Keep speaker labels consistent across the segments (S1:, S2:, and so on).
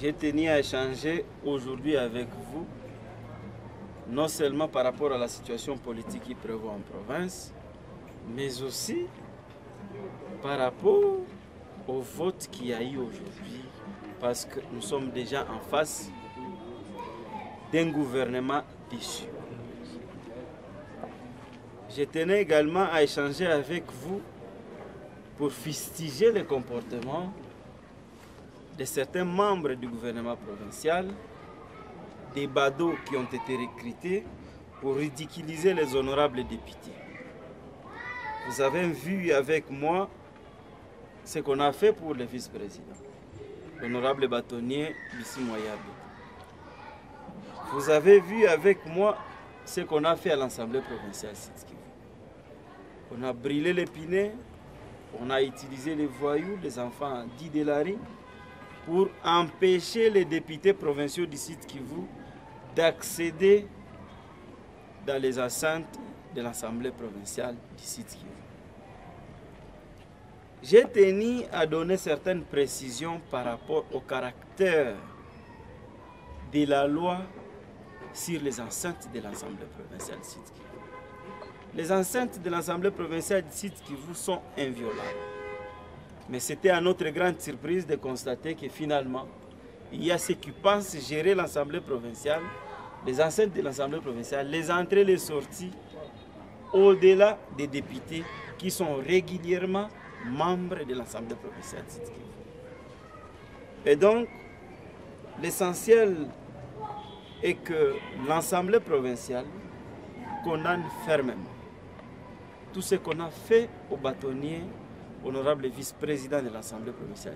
S1: J'ai tenu à échanger aujourd'hui avec vous, non seulement par rapport à la situation politique qui prévaut en province, mais aussi par rapport au vote qu'il y a eu aujourd'hui, parce que nous sommes déjà en face d'un gouvernement déchu. Je tenais également à échanger avec vous pour fustiger le comportement de certains membres du gouvernement provincial, des badauds qui ont été recrutés pour ridiculiser les honorables députés. Vous avez vu avec moi ce qu'on a fait pour le vice-président, l'honorable bâtonnier Bissi Moyabe. Vous avez vu avec moi ce qu'on a fait à l'Assemblée provinciale Sud-Kivu. On a brûlé l'épinay, on a utilisé les voyous, les enfants dits de la rue, pour empêcher les députés provinciaux du Sud-Kivu d'accéder dans les enceintes de l'Assemblée provinciale du Sud-Kivu. J'ai tenu à donner certaines précisions par rapport au caractère de la loi sur les enceintes de l'Assemblée provinciale du Sud-Kivu. Les enceintes de l'Assemblée provinciale du Sud-Kivu sont inviolables. Mais c'était à notre grande surprise de constater que finalement, il y a ceux qui pensent gérer l'Assemblée provinciale, les enceintes de l'Assemblée provinciale, les entrées et les sorties, au-delà des députés qui sont régulièrement membres de l'Assemblée provinciale. Et donc, l'essentiel est que l'Assemblée provinciale condamne fermement tout ce qu'on a fait au bâtonnier honorable vice-président de l'Assemblée provinciale.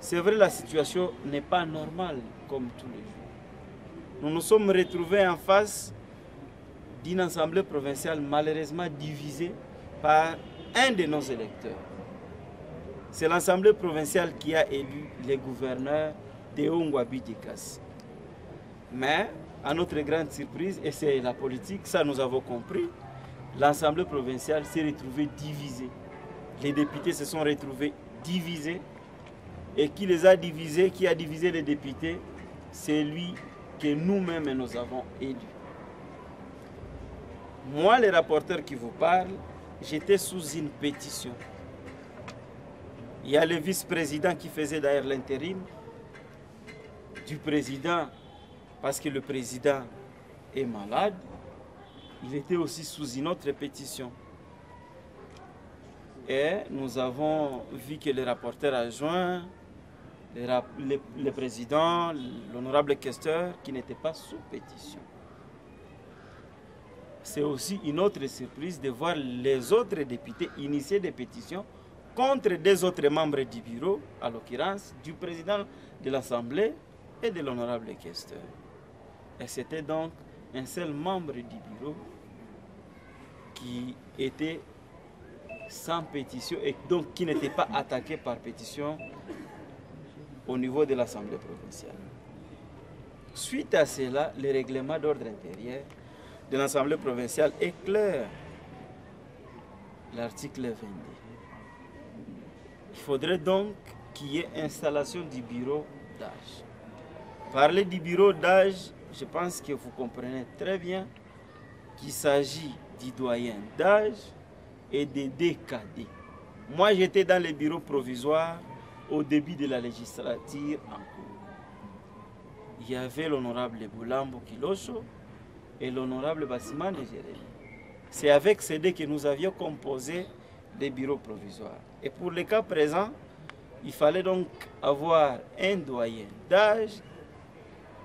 S1: C'est vrai, la situation n'est pas normale comme tous les jours. Nous nous sommes retrouvés en face d'une Assemblée provinciale malheureusement divisée par un de nos électeurs. C'est l'Assemblée provinciale qui a élu les gouverneurs de Ongwabi Dikas. Mais, à notre grande surprise, et c'est la politique, ça nous avons compris, l'Assemblée provinciale s'est retrouvée divisée. Les députés se sont retrouvés divisés. Et qui les a divisés, qui a divisé les députés, c'est lui que nous-mêmes nous avons élu. Moi, le rapporteur qui vous parle, j'étais sous une pétition. Il y a le vice-président qui faisait d'ailleurs l'intérim du président, parce que le président est malade. Il était aussi sous une autre pétition. Et nous avons vu que le rapporteur adjoint, le président, l'honorable questeur, qui n'était pas sous pétition. C'est aussi une autre surprise de voir les autres députés initier des pétitions contre des autres membres du bureau, à l'occurrence du président de l'Assemblée et de l'honorable questeur. Et c'était donc un seul membre du bureau qui était sans pétition et donc qui n'était pas attaqué par pétition au niveau de l'Assemblée provinciale. Suite à cela, le règlement d'ordre intérieur de l'Assemblée provinciale est clair. L'article 22. Il faudrait donc qu'il y ait installation du bureau d'âge. Parler du bureau d'âge, je pense que vous comprenez très bien qu'il s'agit du doyen d'âge et des DKD. Moi, j'étais dans les bureaux provisoires au début de la législature en cours. Il y avait l'honorable Boulambo Kilosho et l'honorable Bassimane Jérémy. C'est avec ces deux que nous avions composé les bureaux provisoires. Et pour le cas présent, il fallait donc avoir un doyen d'âge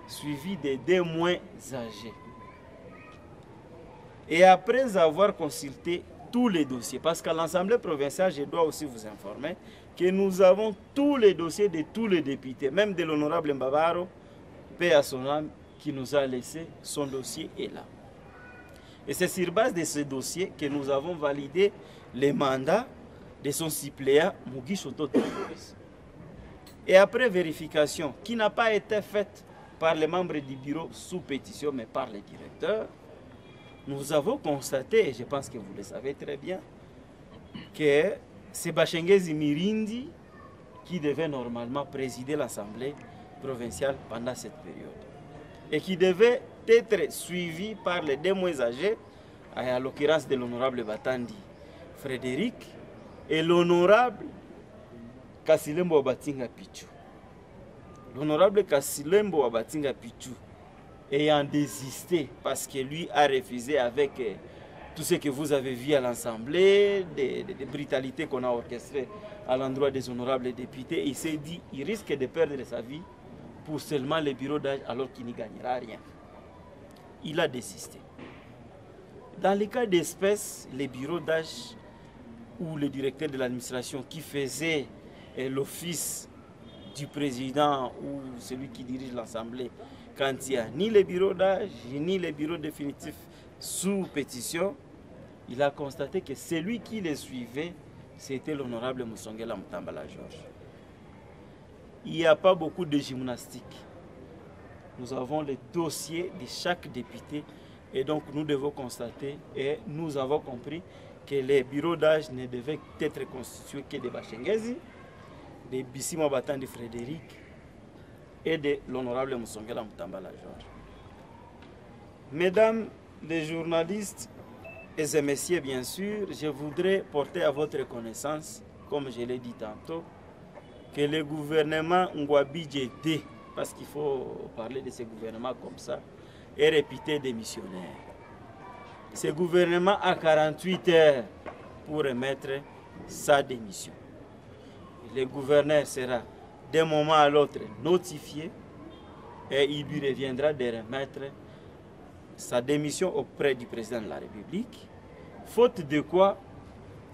S1: suivi des deux moins âgés. Et après avoir consulté tous les dossiers, parce qu'à l'Assemblée provinciale, je dois aussi vous informer que nous avons tous les dossiers de tous les députés, même de l'honorable Mbabaro, paix à son âme, qui nous a laissé son dossier est là. Et c'est sur base de ce dossier que nous avons validé les mandats de son suppléant Mugisho Totoboris. Et après vérification, qui n'a pas été faite par les membres du bureau sous pétition, mais par les directeurs, nous avons constaté, et je pense que vous le savez très bien, que Sebashengezi Mirindi qui devait normalement présider l'Assemblée provinciale pendant cette période. Et qui devait être suivi par les deux moins âgés, à l'occurrence de l'honorable Batandi Frédéric et l'honorable Kasilembo Wabatinga Pichu. L'honorable Kasilembo Wabatinga Pichu ayant désisté parce que lui a refusé avec tout ce que vous avez vu à l'Assemblée, des brutalités qu'on a orchestrées à l'endroit des honorables députés, il s'est dit qu'il risque de perdre sa vie pour seulement les bureaux d'âge alors qu'il n'y gagnera rien. Il a désisté. Dans les cas d'espèce, les bureaux d'âge ou le directeur de l'administration qui faisait l'office du président ou celui qui dirige l'Assemblée, quand il n'y a ni les bureaux d'âge, ni les bureaux définitifs sous pétition, il a constaté que celui qui les suivait, c'était l'honorable Musongela Mutambala Georges. Il n'y a pas beaucoup de gymnastique. Nous avons le dossier de chaque député et donc nous devons constater et nous avons compris que les bureaux d'âge ne devaient être constitués que de Bachengezi, de Bissimo Batandi Frédéric et de l'honorable Musongela Mutambala Georges. Mesdames les journalistes et messieurs, bien sûr, je voudrais porter à votre connaissance, comme je l'ai dit tantôt, que le gouvernement Ngwabi Djede, parce qu'il faut parler de ce gouvernement comme ça, est réputé démissionnaire. Ce gouvernement a 48 heures pour remettre sa démission. Le gouverneur sera d'un moment à l'autre notifié et il lui reviendra de remettre sa démission auprès du président de la République, faute de quoi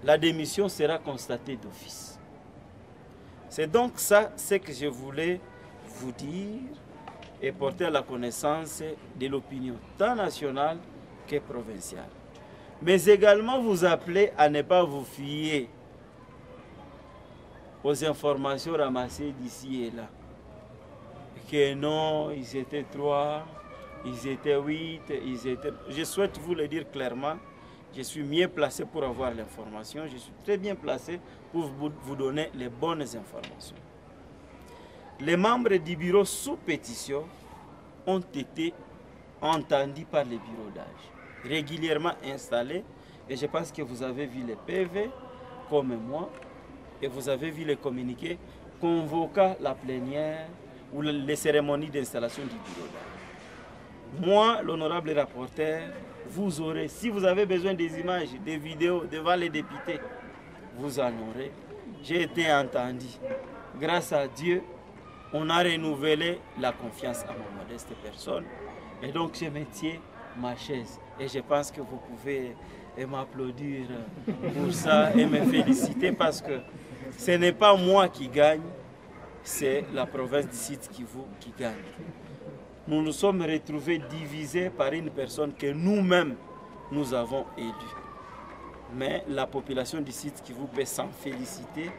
S1: la démission sera constatée d'office. C'est donc ça ce que je voulais vous dire et porter à la connaissance de l'opinion tant nationale que provinciale. Mais également vous appeler à ne pas vous fier aux informations ramassées d'ici et là. Que non, ils étaient 3, ils étaient 8, ils étaient... Je souhaite vous le dire clairement, je suis mieux placé pour avoir l'information, je suis très bien placé pour vous donner les bonnes informations. Les membres du bureau sous pétition ont été entendus par les bureaux d'âge, régulièrement installés, et je pense que vous avez vu les PV, comme moi, et vous avez vu les communiqués convoquant la plénière ou les cérémonies d'installation du bureau d'âge. Moi, l'honorable rapporteur, vous aurez, si vous avez besoin des images, des vidéos devant les députés, vous en aurez. J'ai été entendu. Grâce à Dieu, on a renouvelé la confiance à ma modeste personne. Et donc, je me tiens ma chaise. Et je pense que vous pouvez m'applaudir pour ça et me féliciter parce que ce n'est pas moi qui gagne, c'est la province du Sud Kivu qui gagne. Nous nous sommes retrouvés divisés par une personne que nous-mêmes, nous avons élue. Mais la population du Sud Kivu peut s'en féliciter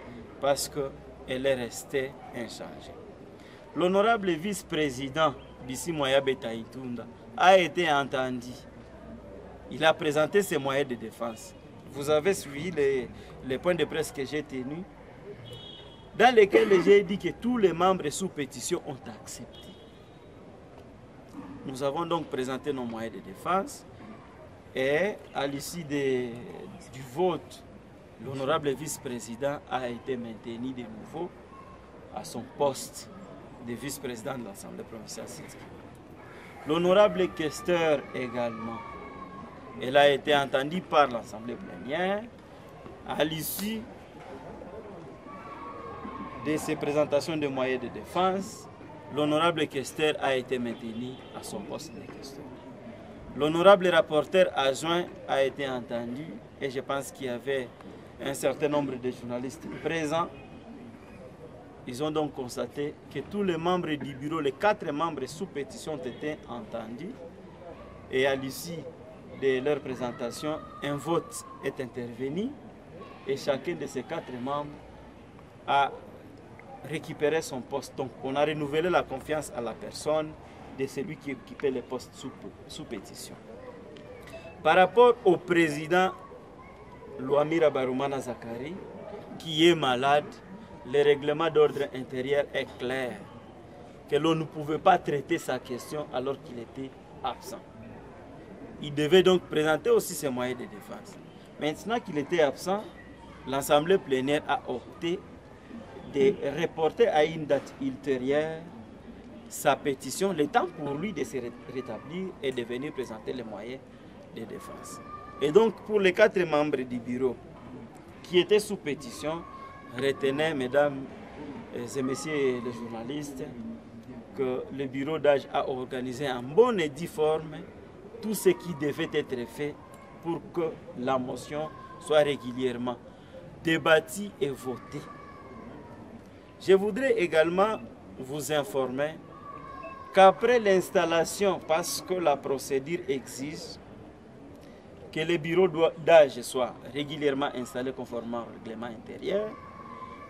S1: parce qu'elle est restée inchangée. L'honorable vice-président Bissi Moyabe Taïtunda a été entendu. Il a présenté ses moyens de défense. Vous avez suivi les points de presse que j'ai tenus, dans lesquels j'ai dit que tous les membres sous pétition ont accepté. Nous avons donc présenté nos moyens de défense et à l'issue du vote, l'honorable vice-président a été maintenu de nouveau à son poste de vice-président de l'Assemblée provinciale. L'honorable questeur également, elle a été entendue par l'Assemblée plénière à l'issue de ces présentations de moyens de défense. L'honorable questeur a été maintenu à son poste de questeur. L'honorable rapporteur adjoint a été entendu et je pense qu'il y avait un certain nombre de journalistes présents. Ils ont donc constaté que tous les membres du bureau, les 4 membres sous pétition ont été entendus et à l'issue de leur présentation, un vote est intervenu et chacun de ces 4 membres a récupérer son poste. Donc on a renouvelé la confiance à la personne de celui qui occupait le poste sous pétition. Par rapport au président Louamira Barumana Zakari, qui est malade, le règlement d'ordre intérieur est clair, que l'on ne pouvait pas traiter sa question alors qu'il était absent. Il devait donc présenter aussi ses moyens de défense. Maintenant qu'il était absent, l'Assemblée plénière a opté de reporter à une date ultérieure sa pétition, le temps pour lui de se rétablir et de venir présenter les moyens de défense. Et donc, pour les 4 membres du bureau qui étaient sous pétition, retenez, mesdames et messieurs les journalistes, que le bureau d'âge a organisé en bonne et due forme tout ce qui devait être fait pour que la motion soit régulièrement débattue et votée. Je voudrais également vous informer qu'après l'installation, parce que la procédure exige que le bureau d'âge soit régulièrement installé conformément au règlement intérieur,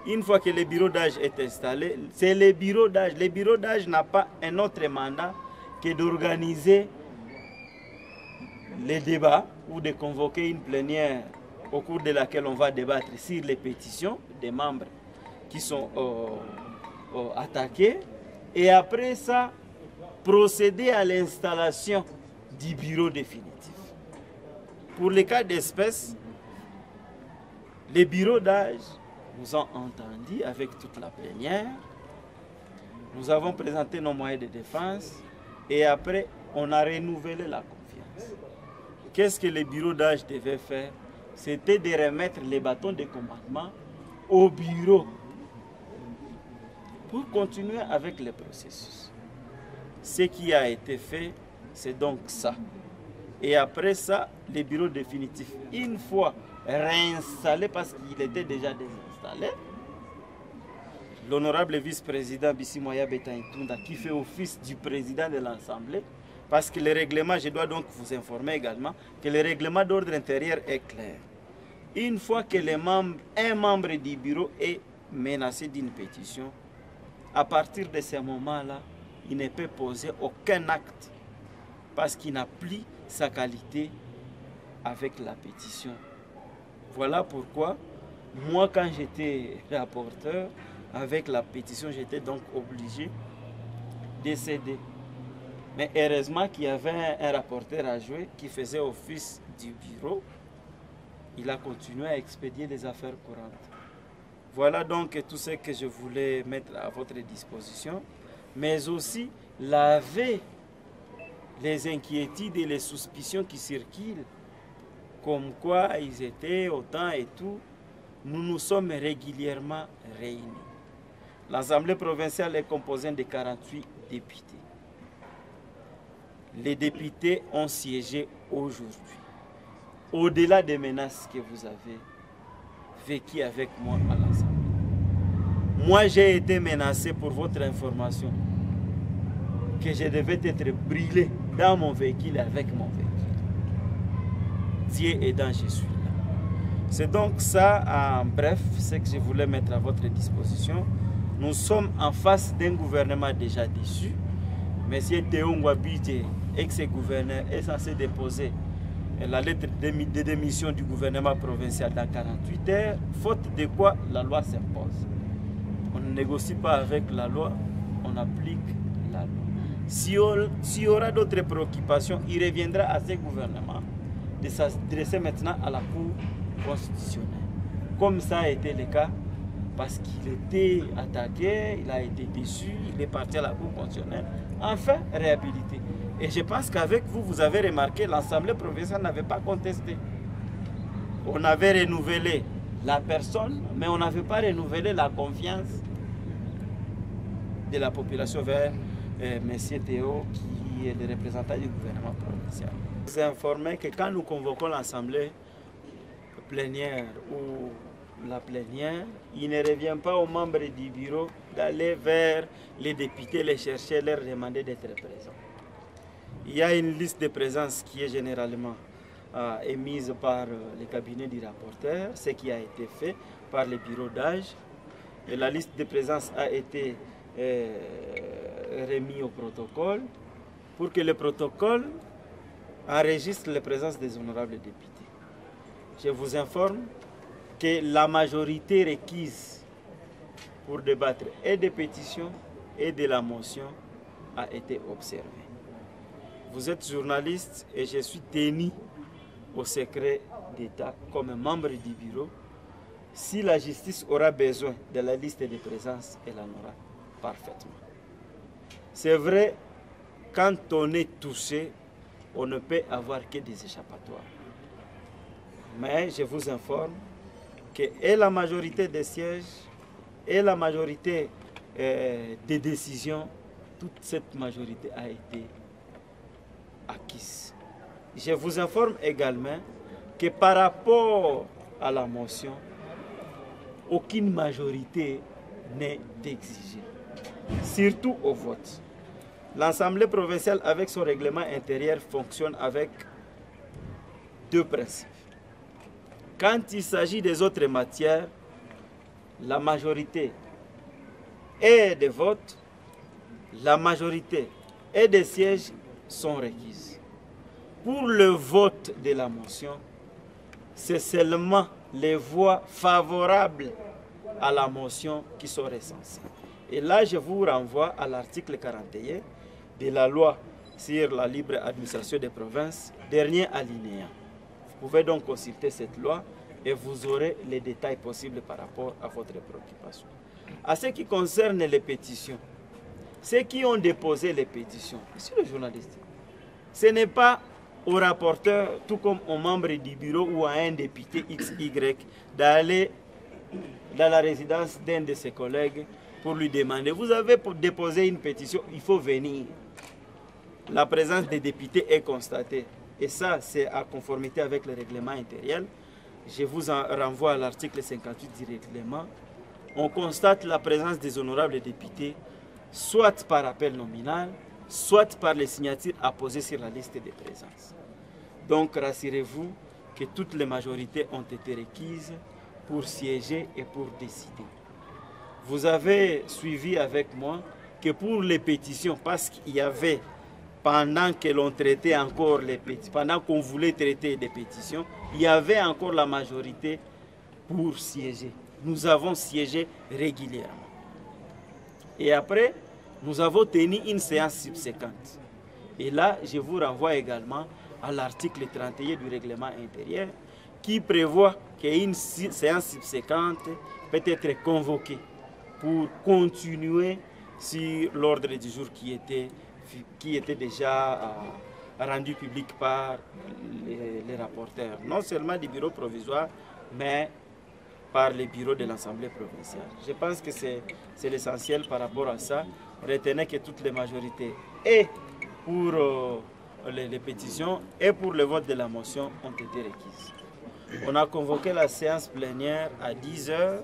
S1: une fois que le bureau d'âge est installé, c'est le bureau d'âge. Le bureau d'âge n'a pas un autre mandat que d'organiser les débats ou de convoquer une plénière au cours de laquelle on va débattre sur les pétitions des membres qui sont attaqués. Et après ça, procéder à l'installation du bureau définitif. Pour les cas d'espèce, les bureaux d'âge nous ont entendu avec toute la plénière. Nous avons présenté nos moyens de défense et après, on a renouvelé la confiance. Qu'est-ce que les bureaux d'âge devaient faire? C'était de remettre les bâtons de commandement au bureau pour continuer avec le processus. Ce qui a été fait, c'est donc ça. Et après ça, les bureaux définitifs, une fois réinstallés parce qu'il était déjà désinstallé, l'honorable vice-président Bissi Moya Betaïtounda, qui fait office du président de l'Assemblée, parce que le règlement, je dois donc vous informer également, que le règlement d'ordre intérieur est clair. Une fois que un membre du bureau est menacé d'une pétition, à partir de ce moment-là, il ne peut poser aucun acte parce qu'il n'a plus sa qualité avec la pétition. Voilà pourquoi, moi, quand j'étais rapporteur, avec la pétition, j'étais donc obligé de céder. Mais heureusement qu'il y avait un rapporteur à jouer qui faisait office du bureau. Il a continué à expédier des affaires courantes. Voilà donc tout ce que je voulais mettre à votre disposition, mais aussi laver les inquiétudes et les suspicions qui circulent, comme quoi ils étaient autant et tout. Nous nous sommes régulièrement réunis. L'Assemblée provinciale est composée de 48 députés. Les députés ont siégé aujourd'hui. Au-delà des menaces que vous avez vécues avec moi à l'Assemblée. Moi, j'ai été menacé, pour votre information, que je devais être brûlé dans mon véhicule et avec mon véhicule. Dieu aidant, je suis là. C'est donc ça, en bref, ce que je voulais mettre à votre disposition. Nous sommes en face d'un gouvernement déjà déçu. Monsieur Théo Ngwabidje, ex-gouverneur, est censé déposer la lettre de démission du gouvernement provincial dans 48 heures, faute de quoi la loi s'impose. On ne négocie pas avec la loi, on applique la loi. S'il y aura d'autres préoccupations, il reviendra à ce gouvernement de s'adresser maintenant à la Cour constitutionnelle. Comme ça a été le cas, parce qu'il était attaqué, il a été déçu, il est parti à la Cour constitutionnelle, enfin réhabilité. Et je pense qu'avec vous, vous avez remarqué, l'Assemblée provinciale n'avait pas contesté. On avait renouvelé la personne, mais on n'avait pas renouvelé la confiance de la population vers M. Théo, qui est le représentant du gouvernement provincial. Je vous informer que quand nous convoquons l'Assemblée plénière ou la plénière, il ne revient pas aux membres du bureau d'aller vers les députés, les chercher, leur demander d'être présents. Il y a une liste de présence qui est généralement émise par le cabinet du rapporteur, ce qui a été fait par le bureau d'âge. Et la liste de présence a été remise au protocole pour que le protocole enregistre la présence des honorables députés. Je vous informe que la majorité requise pour débattre et des pétitions et de la motion a été observé. Vous êtes journaliste et je suis tenu au secret d'État comme membre du bureau. Si la justice aura besoin de la liste de présence, elle en aura parfaitement. C'est vrai, quand on est touché, on ne peut avoir que des échappatoires. Mais je vous informe que et la majorité des sièges et la majorité des décisions, toute cette majorité a été acquise. Je vous informe également que par rapport à la motion, aucune majorité n'est exigée, surtout au vote. L'Assemblée provinciale, avec son règlement intérieur, fonctionne avec deux principes. Quand il s'agit des autres matières, la majorité et des votes, la majorité et des sièges sont requises. Pour le vote de la motion, c'est seulement les voix favorables à la motion qui sont recensées. Et là, je vous renvoie à l'article 41 de la loi sur la libre administration des provinces, dernier alinéa. Vous pouvez donc consulter cette loi et vous aurez les détails possibles par rapport à votre préoccupation. À ce qui concerne les pétitions, ceux qui ont déposé les pétitions, monsieur le journaliste, ce n'est pas au rapporteur, tout comme aux membres du bureau ou à un député XY, d'aller dans la résidence d'un de ses collègues pour lui demander, vous avez déposé une pétition, il faut venir. La présence des députés est constatée. Et ça, c'est à conformité avec le règlement intérieur. Je vous en renvoie à l'article 58 du règlement. On constate la présence des honorables députés, soit par appel nominal, soit par les signatures apposées sur la liste de présence. Donc, rassurez-vous que toutes les majorités ont été requises pour siéger et pour décider. Vous avez suivi avec moi que pour les pétitions, parce qu'il y avait, pendant que l'on traitait encore les pétitions, pendant qu'on voulait traiter des pétitions, il y avait encore la majorité pour siéger. Nous avons siégé régulièrement. Et après, nous avons tenu une séance subséquente. Et là, je vous renvoie également à l'article 31 du règlement intérieur qui prévoit qu'une séance subséquente peut être convoquée pour continuer sur l'ordre du jour qui était déjà rendu public par les rapporteurs, non seulement du bureau provisoire, mais par les bureaux de l'Assemblée provinciale. Je pense que c'est l'essentiel par rapport à ça. Retenez que toutes les majorités, et pour les pétitions et pour le vote de la motion, ont été requises. On a convoqué la séance plénière à 10 h.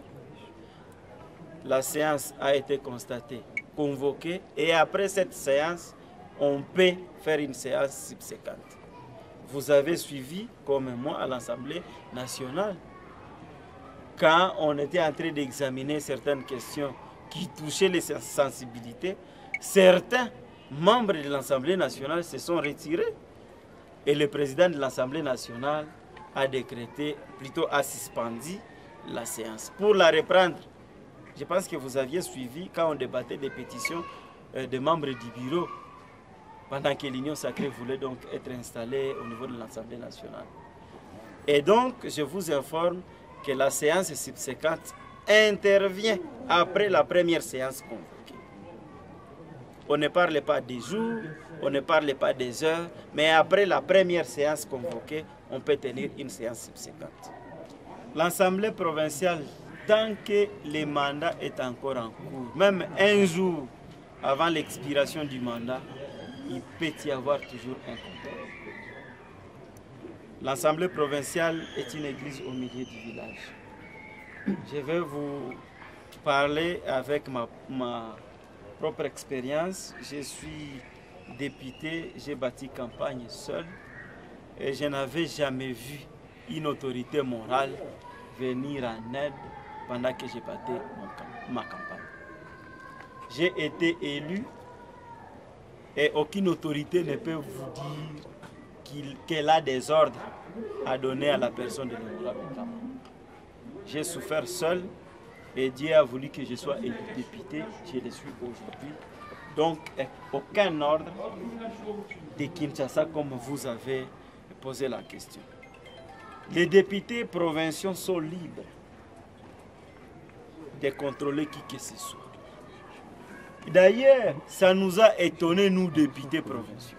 S1: La séance a été constatée, convoquée, et après cette séance, on peut faire une séance subséquente. Vous avez suivi, comme moi, à l'Assemblée nationale, quand on était en train d'examiner certaines questions qui touchaient les sensibilités, certains membres de l'Assemblée nationale se sont retirés et le président de l'Assemblée nationale a décrété, plutôt a suspendu la séance. Pour la reprendre, je pense que vous aviez suivi quand on débattait des pétitions des membres du bureau, pendant que l'Union sacrée voulait donc être installée au niveau de l'Assemblée nationale. Et donc, je vous informe que la séance subséquente intervient après la première séance convoquée. On ne parle pas des jours, on ne parle pas des heures, mais après la première séance convoquée, on peut tenir une séance subséquente. L'Assemblée provinciale, tant que le mandat est encore en cours, même un jour avant l'expiration du mandat, il peut y avoir toujours un contrôle. L'Assemblée provinciale est une église au milieu du village. Je vais vous parler avec ma propre expérience. Je suis député, j'ai bâti campagne seul et je n'avais jamais vu une autorité morale venir en aide pendant que j'ai bâti ma campagne. J'ai été élu et aucune autorité ne peut vous dire qu'elle a des ordres à donner à la personne de l'honorable Kama. J'ai souffert seul Et Dieu a voulu que je sois élu député, je le suis aujourd'hui. Donc, aucun ordre de Kinshasa comme vous avez posé la question. Les députés provinciaux sont libres de contrôler qui que ce soit. D'ailleurs, ça nous a étonnés, nous, députés provinciaux.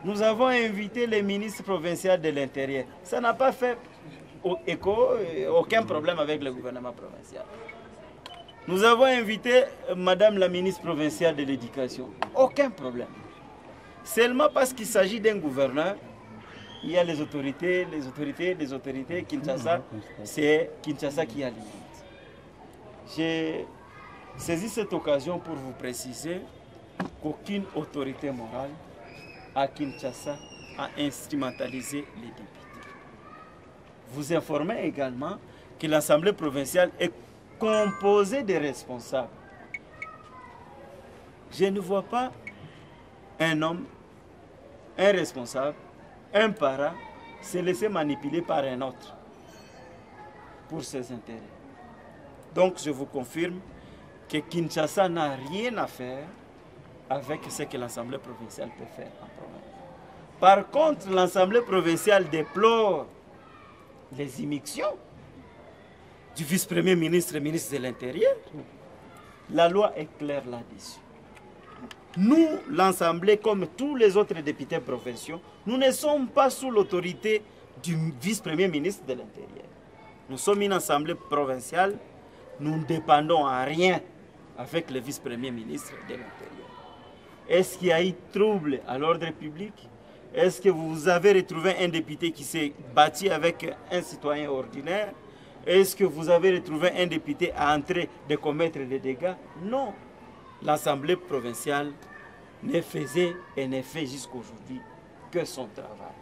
S1: Nous avons invité les ministres provinciaux de l'Intérieur. Ça n'a pas fait écho, aucun problème avec le gouvernement provincial. Nous avons invité Madame la ministre provinciale de l'Éducation. Aucun problème. Seulement parce qu'il s'agit d'un gouverneur, il y a les autorités, Kinshasa, c'est Kinshasa qui a limite. J'ai saisi cette occasion pour vous préciser qu'aucune autorité morale à Kinshasa a instrumentalisé les députés. Vous informez également que l'Assemblée provinciale est composée de responsables. Je ne vois pas un homme, un responsable, un parent se laisser manipuler par un autre pour ses intérêts. Donc je vous confirme que Kinshasa n'a rien à faire avec ce que l'Assemblée provinciale peut faire en province. Par contre, l'Assemblée provinciale déplore les immixtions du vice-premier ministre et ministre de l'Intérieur. La loi est claire là-dessus. Nous, l'Assemblée, comme tous les autres députés provinciaux, nous ne sommes pas sous l'autorité du vice-premier ministre de l'Intérieur. Nous sommes une Assemblée provinciale, nous ne dépendons à rien avec le vice-premier ministre de l'Intérieur. Est-ce qu'il y a eu trouble à l'ordre public? Est-ce que vous avez retrouvé un député qui s'est battu avec un citoyen ordinaire? Est-ce que vous avez retrouvé un député en train de commettre des dégâts? Non. L'Assemblée provinciale ne faisait et ne fait jusqu'à aujourd'hui que son travail.